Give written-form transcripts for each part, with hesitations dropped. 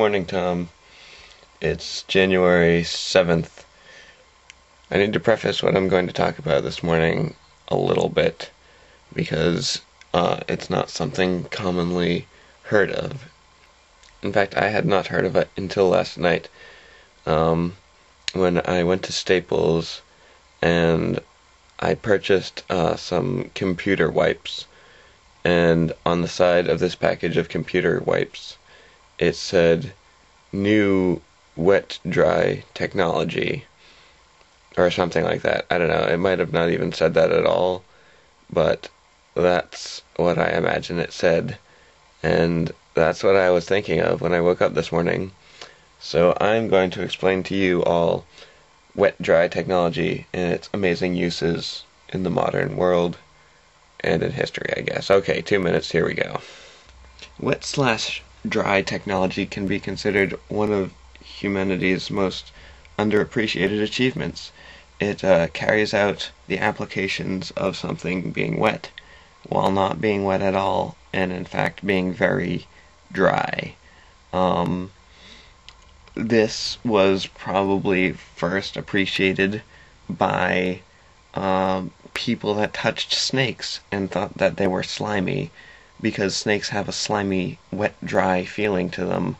morning, Tom. It's January 7th. I need to preface what I'm going to talk about this morning a little bit because it's not something commonly heard of. In fact, I had not heard of it until last night when I went to Staples and I purchased some computer wipes. And on the side of this package of computer wipes, it said new wet-dry technology, or something like that. I don't know, it might have not even said that at all, but that's what I imagine it said, and that's what I was thinking of when I woke up this morning. So I'm going to explain to you all wet-dry technology and its amazing uses in the modern world, and in history, I guess. Okay, 2 minutes, here we go. Wet/dry technology can be considered one of humanity's most underappreciated achievements. It carries out the applications of something being wet, while not being wet at all, and in fact being very dry. This was probably first appreciated by people that touched snakes and thought that they were slimy, because snakes have a slimy, wet, dry feeling to them.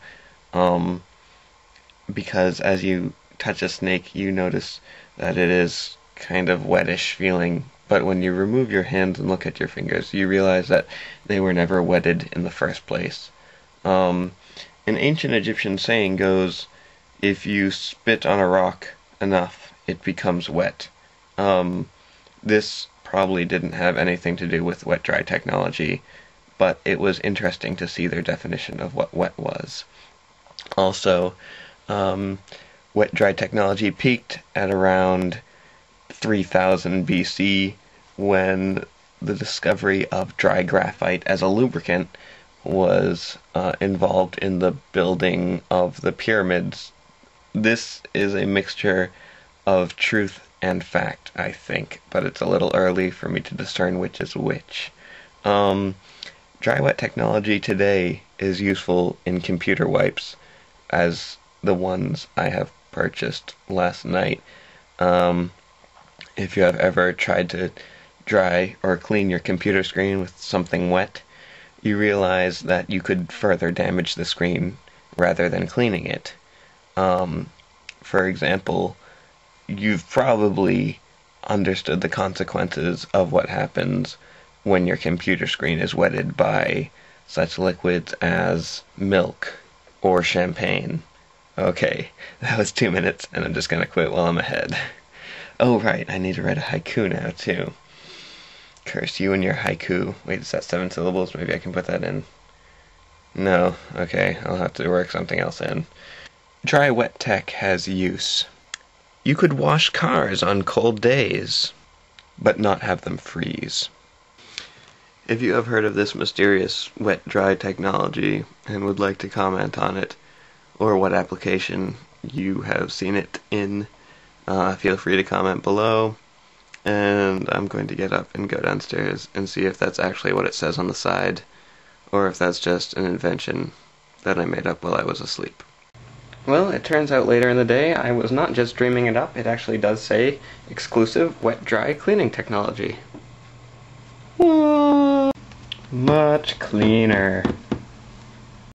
Because as you touch a snake, you notice that it is kind of wettish feeling, but when you remove your hands and look at your fingers, you realize that they were never wetted in the first place. An ancient Egyptian saying goes, if you spit on a rock enough, it becomes wet. This probably didn't have anything to do with wet-dry technology, but it was interesting to see their definition of what wet was. Also, wet-dry technology peaked at around 3000 BC when the discovery of dry graphite as a lubricant was involved in the building of the pyramids. This is a mixture of truth and fact, I think, but it's a little early for me to discern which is which. Dry wet technology today is useful in computer wipes, as the ones I have purchased last night. If you have ever tried to dry or clean your computer screen with something wet, you realize that you could further damage the screen rather than cleaning it. For example, you've probably understood the consequences of what happens when your computer screen is wetted by such liquids as milk or champagne. Okay, that was 2 minutes, and I'm just gonna quit while I'm ahead. Oh right, I need to write a haiku now, too. Curse you and your haiku. Wait, is that 7 syllables? Maybe I can put that in. No, okay, I'll have to work something else in. Dry wet tech has use. You could wash cars on cold days, but not have them freeze. If you have heard of this mysterious wet-dry technology and would like to comment on it, or what application you have seen it in, feel free to comment below, and I'm going to get up and go downstairs and see if that's actually what it says on the side, or if that's just an invention that I made up while I was asleep. Well, it turns out later in the day I was not just dreaming it up, it actually does say exclusive wet-dry cleaning technology. Much cleaner.